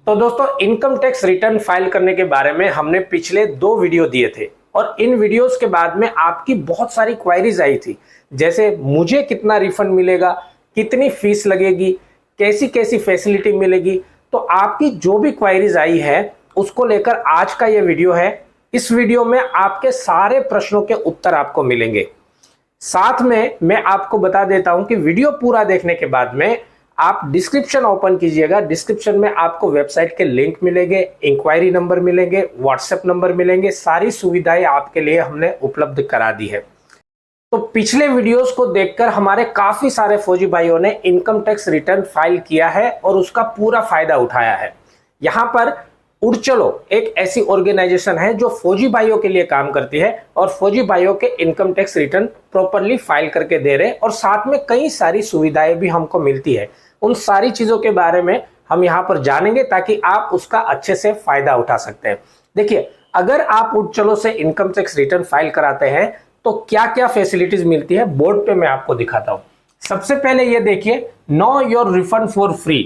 तो दोस्तों, income tax return file करने के बारे में हमने पिछले 2 वीडियो दिए थे और इन वीडियोस के बाद में आपकी बहुत सारी क्वायरीज आई थी, जैसे मुझे कितना रिफंड मिलेगा, कितनी फीस लगेगी, कैसी कैसी फैसिलिटी मिलेगी। तो आपकी जो भी क्वायरीज आई है उसको लेकर आज का ये वीडियो है। इस वीडियो में आपके सारे प्रश्नों के उत्तर आपको मिलेंगे। साथ में मैं आपको बता देता हूं कि वीडियो पूरा देखने के बाद में आप डिस्क्रिप्शन ओपन कीजिएगा। डिस्क्रिप्शन में आपको वेबसाइट के लिंक मिलेंगे, इंक्वायरी नंबर मिलेंगे, व्हाट्सएप नंबर मिलेंगे। सारी सुविधाएं आपके लिए हमने उपलब्ध करा दी है। तो पिछले वीडियोस को देखकर हमारे काफी सारे फौजी भाइयों ने इनकम टैक्स रिटर्न फाइल किया है और उसका पूरा फायदा उठाया है। यहां पर उड़ चलो एक ऐसी ऑर्गेनाइजेशन है जो फौजी भाइयों के लिए काम करती है और फौजी भाइयों के income tax return properly file करके दे रहे, और साथ में कई सारी सुविधाएं भी हमको मिलती है। उन सारी चीजों के बारे में हम यहाँ पर जानेंगे ताकि आप उसका अच्छे से फायदा उठा सकते हैं। देखिए, अगर आप उड़ चलो से इनकम टैक्स रिटर्न फाइल कराते हैं तो क्या क्या फैसिलिटीज मिलती है, बोर्ड पे मैं आपको दिखाता हूं। सबसे पहले ये देखिए, know your refund for free.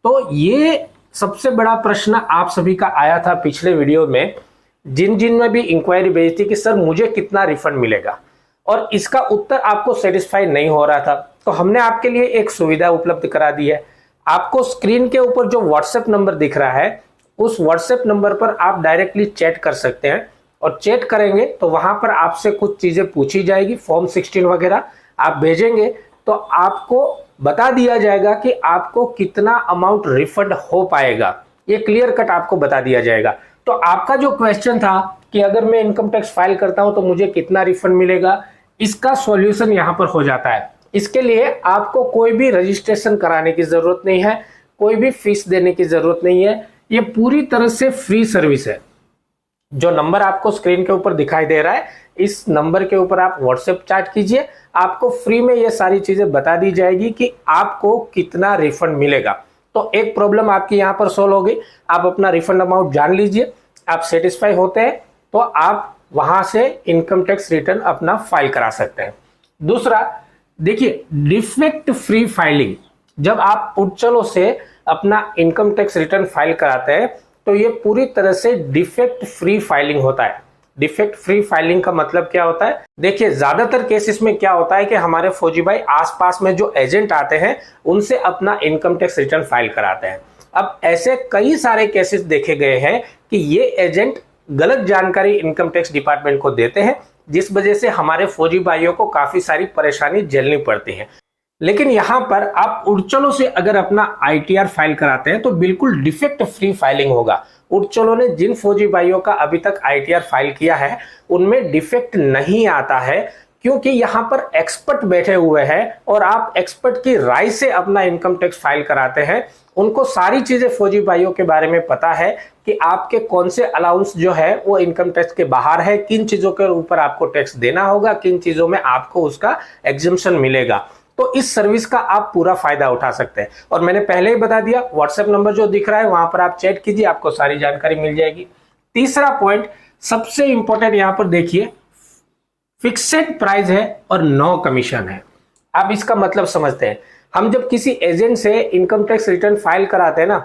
तो ये सबसे बड़ा प्रश्न आप सभी का आया था पिछले वीडियो में, जिन में भी इंक्वायरी भेजी थी कि सर मुझे कितना रिफंड मिलेगा, और इसका उत्तर आपको सेटिस्फाई नहीं हो रहा था। तो हमने आपके लिए एक सुविधा उपलब्ध करा दी है। आपको स्क्रीन के ऊपर जो व्हाट्सएप नंबर दिख रहा है, उस व्हाट्सएप नंबर पर आप डायरेक्टली चैट कर सकते हैं, और चैट करेंगे तो वहां पर आपसे कुछ चीजें पूछी जाएगी, फॉर्म 16 वगैरह आप भेजेंगे तो आपको बता दिया जाएगा कि आपको कितना अमाउंट रिफंड हो पाएगा। ये क्लियर कट आपको बता दिया जाएगा। तो आपका जो क्वेश्चन था कि अगर मैं इनकम टैक्स फाइल करता हूं तो मुझे कितना रिफंड मिलेगा, इसका सॉल्यूशन यहां पर हो जाता है। इसके लिए आपको कोई भी रजिस्ट्रेशन कराने की जरूरत नहीं है, कोई भी फीस देने की जरूरत नहीं है। ये पूरी तरह से फ्री सर्विस है। जो नंबर आपको स्क्रीन के ऊपर दिखाई दे रहा है, इस नंबर के ऊपर आप व्हाट्सएप चैट कीजिए, आपको फ्री में ये सारी चीजें बता दी जाएगी कि आपको कितना रिफंड मिलेगा। तो एक प्रॉब्लम आपकी यहां पर सोल्व हो गई। आप अपना रिफंड अमाउंट जान लीजिए, आप सेटिस्फाई होते हैं तो आप वहां से इनकम टैक्स रिटर्न अपना फाइल करा सकते हैं। दूसरा देखिए, डिफेक्ट फ्री फाइलिंग। जब आप उड़चलो से अपना इनकम टैक्स रिटर्न फाइल कराते हैं तो ये पूरी तरह से डिफेक्ट फ्री फाइलिंग होता है। डिफेक्ट फ्री फाइलिंग का मतलब क्या होता है? देखिए, ज्यादातर केसेस में क्या होता है कि हमारे फौजी भाई आसपास में जो एजेंट आते हैं उनसे अपना इनकम टैक्स रिटर्न फाइल कराते हैं। अब ऐसे कई सारे केसेस देखे गए हैं कि ये एजेंट गलत जानकारी इनकम टैक्स डिपार्टमेंट को देते हैं, जिस वजह से हमारे फौजी भाइयों को काफी सारी परेशानी झेलनी पड़ती है। लेकिन यहां पर आप उड़चलो से अगर अपना आईटीआर फाइल कराते हैं तो बिल्कुल डिफेक्ट फ्री फाइलिंग होगा। उड़चलो ने जिन फौजी भाइयों का अभी तक आईटीआर फाइल किया है उनमें डिफेक्ट नहीं आता है, क्योंकि यहां पर एक्सपर्ट बैठे हुए हैं और आप एक्सपर्ट की राय से अपना इनकम टैक्स फाइल कराते हैं। उनको सारी चीजें फौजी भाइयों के बारे में पता है कि आपके कौन से अलाउंस जो है वो इनकम टैक्स के बाहर है, किन चीजों के ऊपर आपको टैक्स देना होगा, किन चीजों में आपको उसका एग्जम्पशन मिलेगा। तो इस सर्विस का आप पूरा फायदा उठा सकते हैं। और मैंने पहले ही बता दिया, व्हाट्सएप नंबर जो दिख रहा है वहां पर आप चैट कीजिए, आपको सारी जानकारी मिल जाएगी। तीसरा पॉइंट सबसे इंपॉर्टेंट, यहां पर देखिए, फिक्सेड प्राइस है और नो कमीशन है। आप इसका मतलब समझते हैं। हम जब किसी एजेंट से इनकम टैक्स रिटर्न फाइल कराते हैं ना,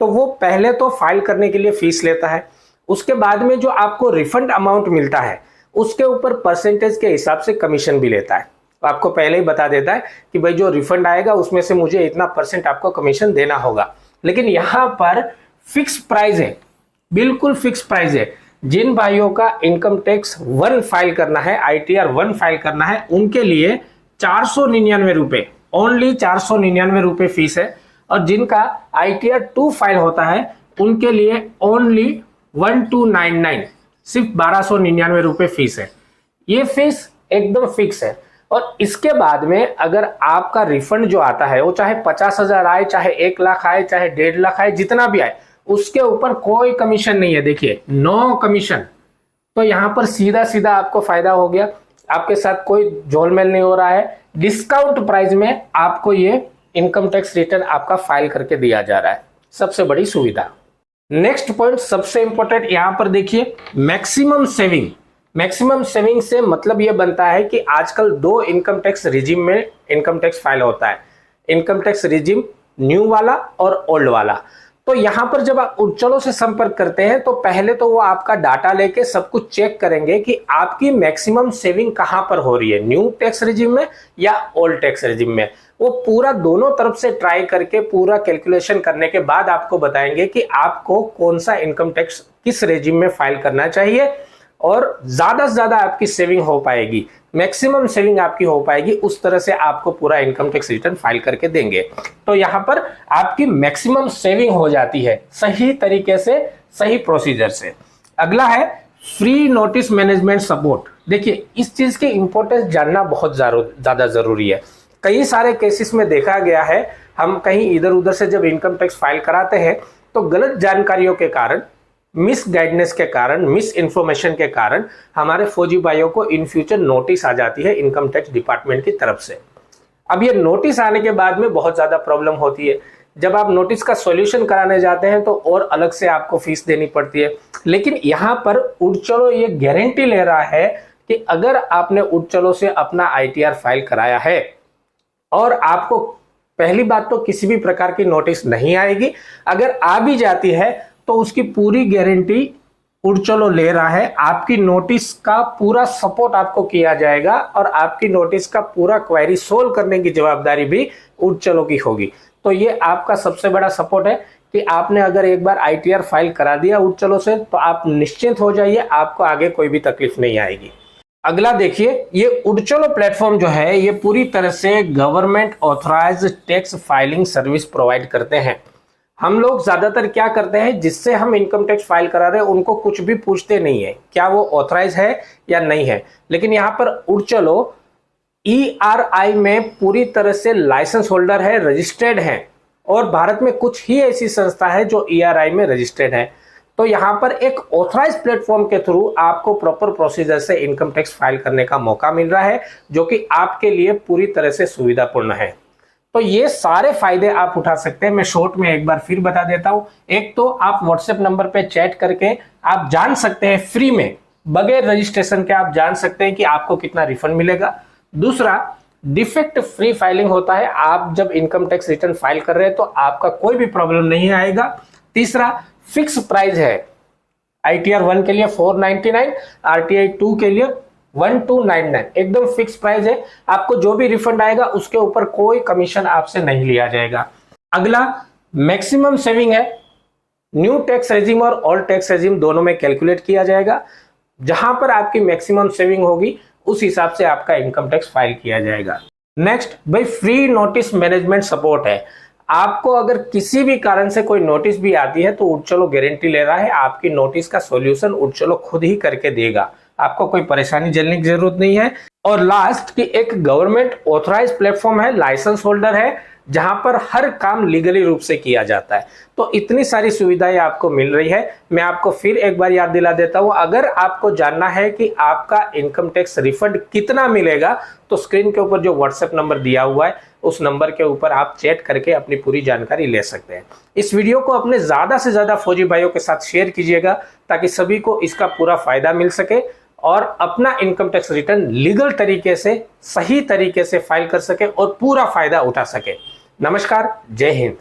तो वो पहले तो फाइल करने के लिए फीस लेता है, उसके बाद में जो आपको रिफंड अमाउंट मिलता है उसके ऊपर परसेंटेज के हिसाब से कमीशन भी लेता है। तो आपको पहले ही बता देता है कि भाई जो रिफंड आएगा उसमें से मुझे इतना % आपको कमीशन देना होगा। लेकिन यहां पर फिक्स प्राइस है, बिल्कुल फिक्स प्राइस है। जिन भाइयों का इनकम टैक्स 1 फाइल करना है, आईटीआर 1 फाइल करना है, उनके लिए 499 रुपए, ओनली 499 रुपए फीस है। और जिनका आईटीआर 2 फाइल होता है उनके लिए ओनली 1299, सिर्फ 1299 रुपए फीस है। ये फीस एकदम फिक्स है। और इसके बाद में अगर आपका रिफंड जो आता है वो चाहे 50,000 आए, चाहे 1 लाख आए, चाहे 1.5 लाख आए, जितना भी आए, उसके ऊपर कोई कमीशन नहीं है। देखिए, नो कमीशन। तो यहां पर सीधा सीधा आपको फायदा हो गया, आपके साथ कोई झोलमेल नहीं हो रहा है। डिस्काउंट प्राइस में आपको ये इनकम टैक्स रिटर्न आपका फाइल करके दिया जा रहा है। सबसे बड़ी सुविधा। नेक्स्ट पॉइंट सबसे इंपॉर्टेंट, यहां पर देखिए, मैक्सिमम सेविंग। मैक्सिमम सेविंग से मतलब यह बनता है कि आजकल 2 इनकम टैक्स रिजिम में इनकम टैक्स फाइल होता है। इनकम टैक्स रिजिम न्यू वाला और ओल्ड वाला। तो यहां पर जब आप उज्ज्वलों से संपर्क करते हैं तो पहले तो वो आपका डाटा लेके सब कुछ चेक करेंगे कि आपकी मैक्सिमम सेविंग कहां पर हो रही है, न्यू टैक्स रेजिम में या ओल्ड टैक्स रेजिम में। वो पूरा दोनों तरफ से ट्राई करके पूरा कैलकुलेशन करने के बाद आपको बताएंगे कि आपको कौन सा इनकम टैक्स किस रेजिम में फाइल करना चाहिए और ज्यादा से ज्यादा आपकी सेविंग हो पाएगी, मैक्सिमम सेविंग आपकी हो पाएगी, उस तरह से आपको पूरा इनकम टैक्स रिटर्न फाइल करके देंगे। तो यहां पर आपकी मैक्सिमम सेविंग हो जाती है सही तरीके से, सही प्रोसीजर से। अगला है फ्री नोटिस मैनेजमेंट सपोर्ट। देखिए, इस चीज की इंपॉर्टेंस जानना बहुत ज्यादा जरूरी है। कई सारे केसेस में देखा गया है, हम कहीं इधर उधर से जब इनकम टैक्स फाइल कराते हैं तो गलत जानकारियों के कारण, मिस गाइडेंस के कारण, मिस इंफॉर्मेशन के कारण हमारे फौजी भाइयों को इन फ्यूचर नोटिस आ जाती है इनकम टैक्स डिपार्टमेंट की तरफ से। अब ये नोटिस आने के बाद में बहुत ज्यादा प्रॉब्लम होती है। जब आप नोटिस का सॉल्यूशन कराने जाते हैं तो और अलग से आपको फीस देनी पड़ती है। लेकिन यहां पर उज्ज्वलो ये गारंटी ले रहा है कि अगर आपने उज्ज्वलो से अपना ITR फाइल कराया है और आपको पहली बात तो किसी भी प्रकार की नोटिस नहीं आएगी, अगर आ भी जाती है तो उसकी पूरी गारंटी उज्ज्वलो ले रहा है। आपकी नोटिस का पूरा सपोर्ट आपको किया जाएगा और आपकी नोटिस का पूरा क्वेरी सोल्व करने की जवाबदारी भी उज्ज्वलो की होगी। तो ये आपका सबसे बड़ा सपोर्ट है कि आपने अगर एक बार ITR फाइल करा दिया उज्ज्वलो से तो आप निश्चिंत हो जाइए, आपको आगे कोई भी तकलीफ नहीं आएगी। अगला देखिए, ये उज्ज्वलो प्लेटफॉर्म जो है ये पूरी तरह से government authorised tax filing service provide करते हैं। हम लोग ज्यादातर क्या करते हैं, जिससे हम इनकम टैक्स फाइल करा रहे हैं उनको कुछ भी पूछते नहीं है क्या वो ऑथराइज है या नहीं है। लेकिन यहाँ पर उज्ज्वलो ERI में पूरी तरह से लाइसेंस होल्डर है, रजिस्टर्ड है, और भारत में कुछ ही ऐसी संस्था है जो ERI में रजिस्टर्ड है। तो यहाँ पर एक ऑथराइज प्लेटफॉर्म के थ्रू आपको प्रॉपर प्रोसीजर से इनकम टैक्स फाइल करने का मौका मिल रहा है, जो कि आपके लिए पूरी तरह से सुविधापूर्ण है। तो ये सारे फायदे आप उठा सकते हैं। मैं शॉर्ट में एक बार फिर बता देता हूं। एक तो आप व्हाट्सएप नंबर पे चैट करके आप जान सकते हैं फ्री में, बगैर रजिस्ट्रेशन के आप जान सकते हैं कि आपको कितना रिफंड मिलेगा। दूसरा, डिफेक्ट फ्री फाइलिंग होता है, आप जब इनकम टैक्स रिटर्न फाइल कर रहे हैं तो आपका कोई भी प्रॉब्लम नहीं आएगा। तीसरा, फिक्स प्राइस है, ITR 1 के लिए 499, RTI 2 के लिए 1299, एकदम फिक्स प्राइस है। आपको जो भी रिफंड आएगा उसके ऊपर कोई कमीशन आपसे नहीं लिया जाएगा। अगला मैक्सिमम सेविंग है, न्यू टैक्स रेजिम और ओल्ड टैक्स रेजिम दोनों में कैलकुलेट किया जाएगा। जहां पर आपकी मैक्सिमम सेविंग होगी उस हिसाब से आपका इनकम टैक्स फाइल किया जाएगा। नेक्स्ट भाई, फ्री नोटिस मैनेजमेंट सपोर्ट है। आपको अगर किसी भी कारण से कोई नोटिस भी आती है तो उज्ज्वलो गारंटी ले रहा है आपकी नोटिस का सॉल्यूशन उज्ज्वलो खुद ही करके देगा, आपको कोई परेशानी झेलने की जरूरत नहीं है। और लास्ट की एक गवर्नमेंट ऑथराइज प्लेटफॉर्म है, लाइसेंस होल्डर है, जहां पर हर काम लीगली रूप से किया जाता है। तो इतनी सारी सुविधाएं आपको मिल रही है। मैं आपको फिर एक बार याद दिला देता हूं, अगर आपको जानना है कि आपका इनकम टैक्स रिफंड कितना मिलेगा तो स्क्रीन के ऊपर जो व्हाट्सएप नंबर दिया हुआ है उस नंबर के ऊपर आप चैट करके अपनी पूरी जानकारी ले सकते हैं। इस वीडियो को अपने ज्यादा से ज्यादा फौजी भाइयों के साथ शेयर कीजिएगा ताकि सभी को इसका पूरा फायदा मिल सके और अपना इनकम टैक्स रिटर्न लीगल तरीके से, सही तरीके से फाइल कर सके और पूरा फायदा उठा सके। नमस्कार, जय हिंद।